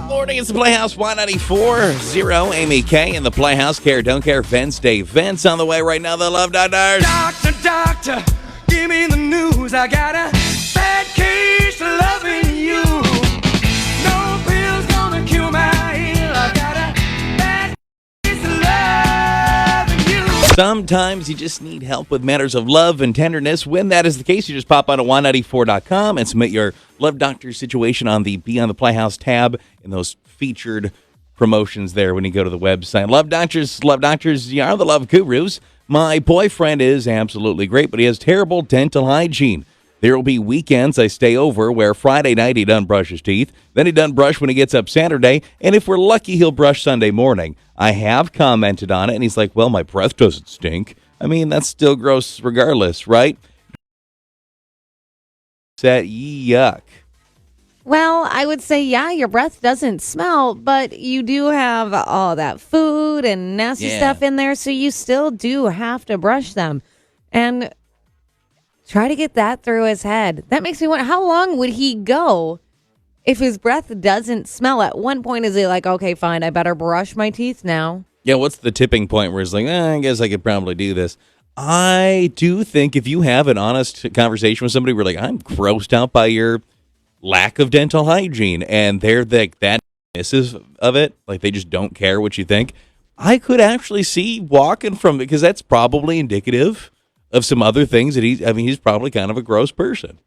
Morning, it's the Playhouse 194.0. Amy K in the Playhouse. Care, don't care. Wednesday. Vince on the way right now. The Love Doctors. Doctor, give me the news. I got a bad case of loving you. No pill's gonna cure my ill. I got a bad case of loving you. Sometimes you just need help with matters of love and tenderness. When that is the case, you just pop on to 194.com and submit your Love Doctor situation on the Be on the Playhouse tab in those featured promotions there when you go to the website. Love Doctors, you are the love gurus. My boyfriend is absolutely great, but he has terrible dental hygiene. There will be weekends I stay over where Friday night he done brush his teeth, then he done brush when he gets up Saturday, and if we're lucky, he'll brush Sunday morning. I have commented on it, and he's like, well, my breath doesn't stink. I mean, that's still gross regardless, right? That yuck. Well, I would say, yeah, your breath doesn't smell, but you do have all that food and nasty stuff in there, so you still do have to brush them. And try to get that through his head. That makes me wonder, how long would he go if his breath doesn't smell? At one point, is he like, okay, fine, I better brush my teeth now? Yeah, what's the tipping point where it's like, I guess I could probably do this? I do think if you have an honest conversation with somebody where like, I'm grossed out by your lack of dental hygiene, and they're like that dismissive of it, like they just don't care what you think, I could actually see walking from it, because that's probably indicative of some other things that he's probably kind of a gross person.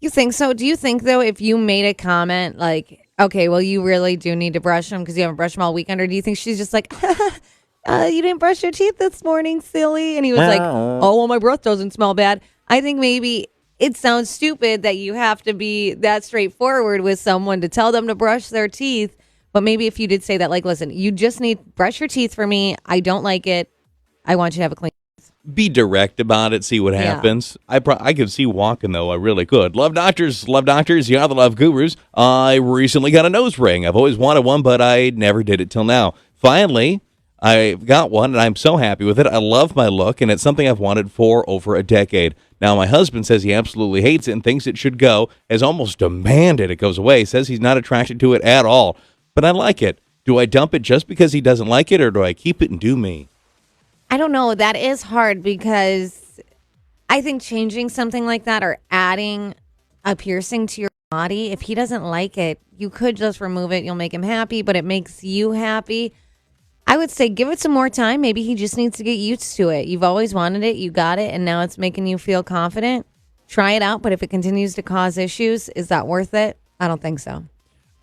You think so? Do you think, though, if you made a comment like, okay, well, you really do need to brush them because you haven't brushed them all weekend, or do you think she's just like, you didn't brush your teeth this morning, silly? And he was like, oh, well, my breath doesn't smell bad. I think maybe it sounds stupid that you have to be that straightforward with someone to tell them to brush their teeth. But maybe if you did say that, like, listen, you just need brush your teeth for me. I don't like it. I want you to have a clean. Be direct about it. See what happens. I could see walking, though. I really could. Love Doctors. You are the love gurus. I recently got a nose ring. I've always wanted one, but I never did it till now. Finally, I got one, and I'm so happy with it. I love my look, and it's something I've wanted for over a decade. Now, my husband says he absolutely hates it and thinks it should go, has almost demanded it goes away, says he's not attracted to it at all. But I like it. Do I dump it just because he doesn't like it, or do I keep it and do me? I don't know. That is hard because I think changing something like that or adding a piercing to your body, if he doesn't like it, you could just remove it. You'll make him happy, but it makes you happy. I would say give it some more time. Maybe he just needs to get used to it. You've always wanted it. You got it. And now it's making you feel confident. Try it out. But if it continues to cause issues, is that worth it? I don't think so.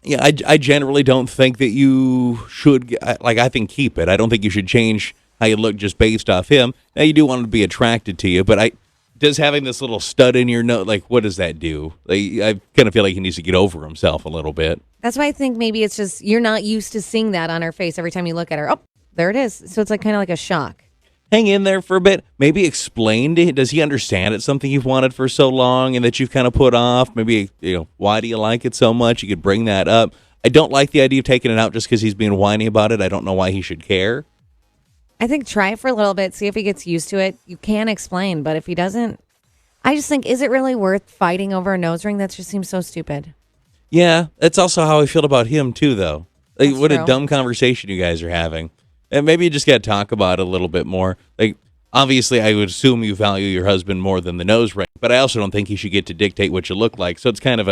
Yeah, I generally don't think that you should, I think keep it. I don't think you should change how you look just based off him. Now, you do want him to be attracted to you, but does having this little stud in your nose, like, what does that do? Like, I kind of feel like he needs to get over himself a little bit. That's why I think maybe it's just you're not used to seeing that on her face every time you look at her. Oh, there it is. So it's like kind of like a shock. Hang in there for a bit. Maybe explain to him. Does he understand it's something you've wanted for so long and that you've kind of put off? Maybe, why do you like it so much? You could bring that up. I don't like the idea of taking it out just because he's being whiny about it. I don't know why he should care. I think try it for a little bit. See if he gets used to it. You can explain, but if he doesn't, I just think, is it really worth fighting over a nose ring? That just seems so stupid. Yeah, that's also how I feel about him, too, though. Like, what true. a dumb conversation you guys are having. And maybe you just got to talk about it a little bit more. Like, obviously, I would assume you value your husband more than the nose ring, but I also don't think he should get to dictate what you look like. So it's kind of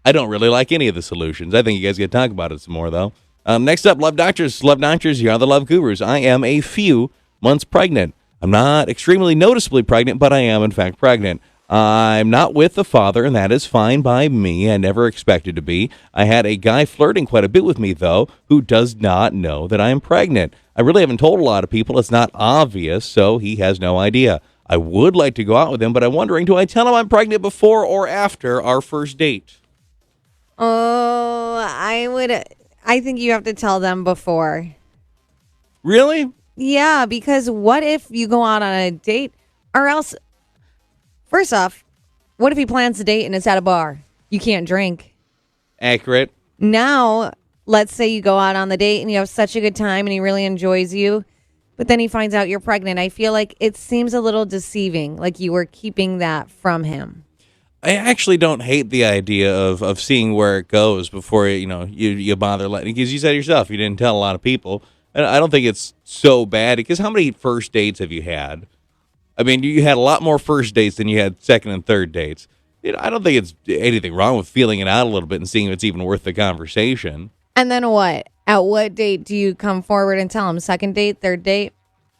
I don't really like any of the solutions. I think you guys got to talk about it some more, though. Next up, Love Doctors. Love Doctors, you are the love gurus. I am a few months pregnant. I'm not extremely noticeably pregnant, but I am, in fact, pregnant. I'm not with the father, and that is fine by me. I never expected to be. I had a guy flirting quite a bit with me, though, who does not know that I am pregnant. I really haven't told a lot of people. It's not obvious, so he has no idea. I would like to go out with him, but I'm wondering, do I tell him I'm pregnant before or after our first date? Oh, I think you have to tell them before. Really? Yeah, because what if you go out on a date, or else, first off, what if he plans a date and it's at a bar? You can't drink. Accurate. Now, let's say you go out on the date and you have such a good time and he really enjoys you, but then he finds out you're pregnant. I feel like it seems a little deceiving, like you were keeping that from him. I actually don't hate the idea of seeing where it goes before you bother letting, because you said yourself you didn't tell a lot of people, and I don't think it's so bad, because how many first dates have you had? I mean, you had a lot more first dates than you had second and third dates. I don't think it's anything wrong with feeling it out a little bit and seeing if it's even worth the conversation. And then what? At what date do you come forward and tell him? Second date, third date?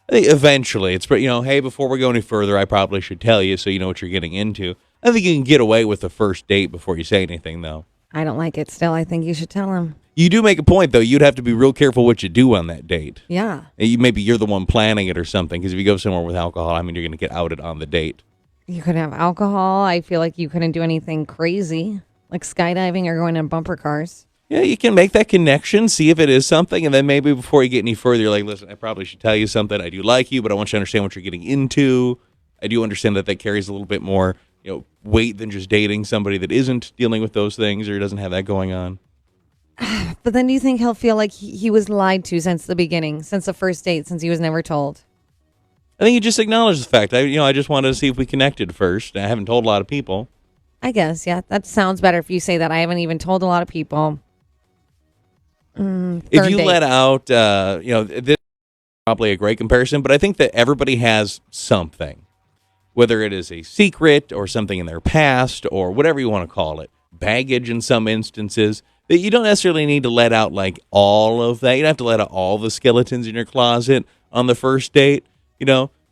I think eventually, it's hey, before we go any further, I probably should tell you so you know what you're getting into. I think you can get away with the first date before you say anything, though. I don't like it still. I think you should tell him. You do make a point, though. You'd have to be real careful what you do on that date. Yeah. Maybe you're the one planning it or something, because if you go somewhere with alcohol, I mean, you're going to get outed on the date. You could have alcohol. I feel like you couldn't do anything crazy, like skydiving or going in bumper cars. Yeah, you can make that connection, see if it is something, and then maybe before you get any further, you're like, listen, I probably should tell you something. I do like you, but I want you to understand what you're getting into. I do understand that carries a little bit more weight than just dating somebody that isn't dealing with those things or doesn't have that going on. But then do you think he'll feel like he was lied to since the beginning, since the first date, since he was never told? I think you just acknowledge the fact. I just wanted to see if we connected first. I haven't told a lot of people. I guess, yeah. That sounds better if you say that. I haven't even told a lot of people. If you let out, this is probably a great comparison, but I think that everybody has something. Whether it is a secret or something in their past or whatever you want to call it, baggage in some instances, that you don't necessarily need to let out like all of that. You don't have to let out all the skeletons in your closet on the first date.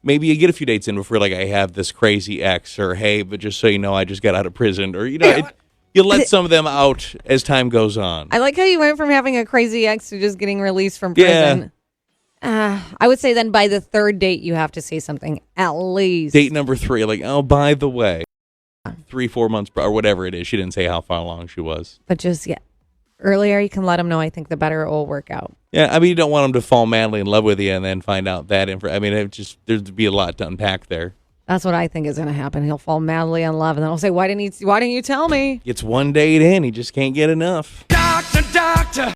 Maybe you get a few dates in before, like, I have this crazy ex, or hey, but just so you know, I just got out of prison, or you let some of them out as time goes on. I like how you went from having a crazy ex to just getting released from prison. Yeah. I would say then by the third date, you have to say something, at least. Date number 3, like, oh, by the way, 3-4 months, or whatever it is. She didn't say how far along she was. But just, earlier you can let them know. I think the better it will work out. Yeah, I mean, you don't want them to fall madly in love with you and then find out that I mean, there'd be a lot to unpack there. That's what I think is going to happen. He'll fall madly in love, and then he'll say, why didn't you tell me? It's one date in. He just can't get enough. Doctor, doctor.